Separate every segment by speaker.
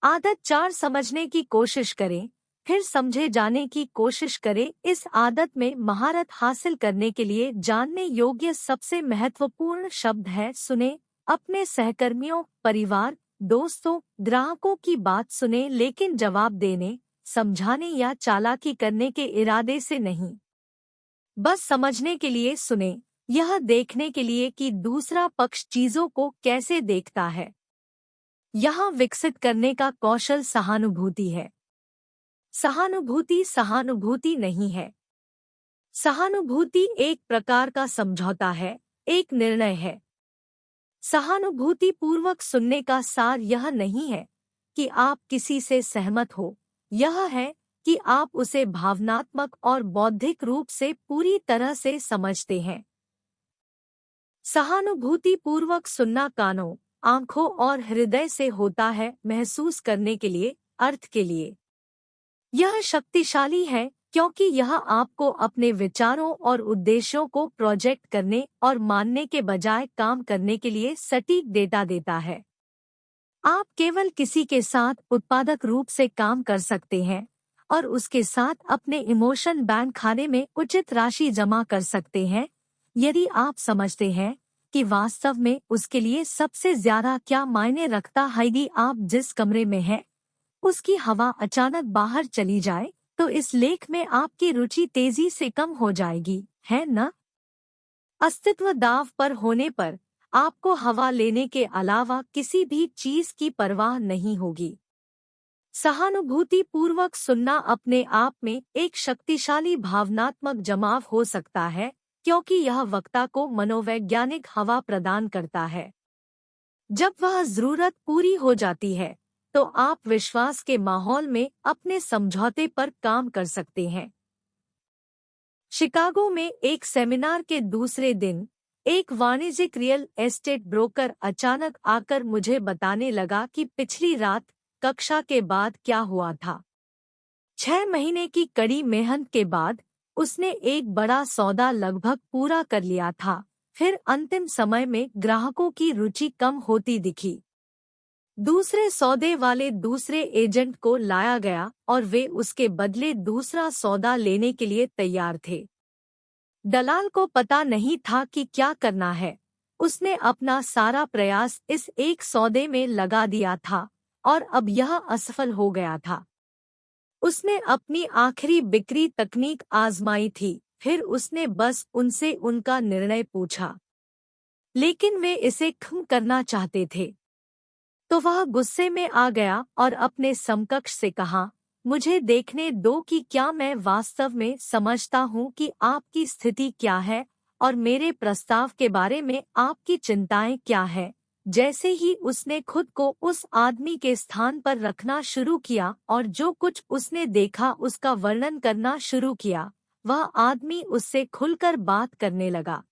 Speaker 1: आदत 4 समझने की कोशिश करें, फिर समझे जाने की कोशिश करें। इस आदत में महारत हासिल करने के लिए जानने योग्य सबसे महत्वपूर्ण शब्द है सुने। अपने सहकर्मियों, परिवार, दोस्तों, ग्राहकों की बात सुने, लेकिन जवाब देने, समझाने या चालाकी करने के इरादे से नहीं। बस समझने के लिए सुने, यह देखने के लिए कि दूसरा पक्ष चीजों को कैसे देखता है। यहाँ विकसित करने का कौशल सहानुभूति है। सहानुभूति सहानुभूति नहीं है। सहानुभूति एक प्रकार का समझौता है, एक निर्णय है। सहानुभूति पूर्वक सुनने का सार यह नहीं है कि आप किसी से सहमत हो, यह है कि आप उसे भावनात्मक और बौद्धिक रूप से पूरी तरह से समझते हैं। सहानुभूति पूर्वक सुनना कानों, आंखों और हृदय से होता है, महसूस करने के लिए, अर्थ के लिए। यह शक्तिशाली है क्योंकि यह आपको अपने विचारों और उद्देश्यों को प्रोजेक्ट करने और मानने के बजाय काम करने के लिए सटीक डेटा देता है। आप केवल किसी के साथ उत्पादक रूप से काम कर सकते हैं और उसके साथ अपने इमोशन बैंक खाने में उचित राशि जमा कर सकते हैं यदि आप समझते हैं कि वास्तव में उसके लिए सबसे ज्यादा क्या मायने रखता है। यदि आप जिस कमरे में हैं उसकी हवा अचानक बाहर चली जाए तो इस लेख में आपकी रुचि तेजी से कम हो जाएगी, है न? अस्तित्व दाव पर होने पर आपको हवा लेने के अलावा किसी भी चीज की परवाह नहीं होगी। सहानुभूति पूर्वक सुनना अपने आप में एक शक्तिशाली भावनात्मक जमाव हो सकता है क्योंकि यह वक्ता को मनोवैज्ञानिक हवा प्रदान करता है। जब वह जरूरत पूरी हो जाती है तो आप विश्वास के माहौल में अपने समझौते पर काम कर सकते हैं। शिकागो में एक सेमिनार के दूसरे दिन एक वाणिज्यिक रियल एस्टेट ब्रोकर अचानक आकर मुझे बताने लगा कि पिछली रात कक्षा के बाद क्या हुआ था। 6 महीने की कड़ी मेहनत के बाद उसने एक बड़ा सौदा लगभग पूरा कर लिया था। फिर अंतिम समय में ग्राहकों की रुचि कम होती दिखी। दूसरे सौदे वाले दूसरे एजेंट को लाया गया और वे उसके बदले दूसरा सौदा लेने के लिए तैयार थे। दलाल को पता नहीं था कि क्या करना है। उसने अपना सारा प्रयास इस एक सौदे में लगा दिया था और अब यह असफल हो गया था। उसने अपनी आखिरी बिक्री तकनीक आजमाई थी, फिर उसने बस उनसे उनका निर्णय पूछा, लेकिन वे इसे खत्म करना चाहते थे। तो वह गुस्से में आ गया और अपने समकक्ष से कहा, मुझे देखने दो कि क्या मैं वास्तव में समझता हूँ कि आपकी स्थिति क्या है और मेरे प्रस्ताव के बारे में आपकी चिंताएं क्या है। जैसे ही उसने खुद को उस आदमी के स्थान पर रखना शुरू किया और जो कुछ उसने देखा उसका वर्णन करना शुरू किया, वह आदमी उससे खुलकर बात करने लगा।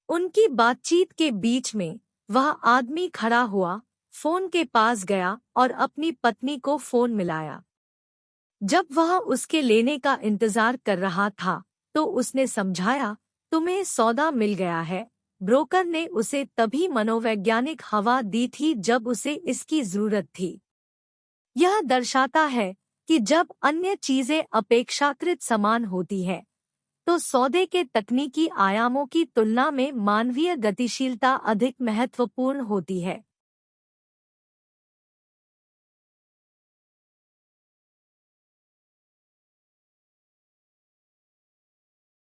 Speaker 1: उनकी बातचीत के बीच में वह आदमी खड़ा हुआ, फोन के पास गया और अपनी पत्नी को फोन मिलाया। जब वह उसके लेने का इंतजार कर रहा था तो उसने समझाया, तुम्हें सौदा मिल गया है। ब्रोकर ने उसे तभी मनोवैज्ञानिक हवा दी थी जब उसे इसकी जरूरत थी। यह दर्शाता है कि जब अन्य चीजें अपेक्षाकृत समान होती हैं, तो सौदे के तकनीकी आयामों की तुलना में मानवीय गतिशीलता अधिक महत्वपूर्ण होती है।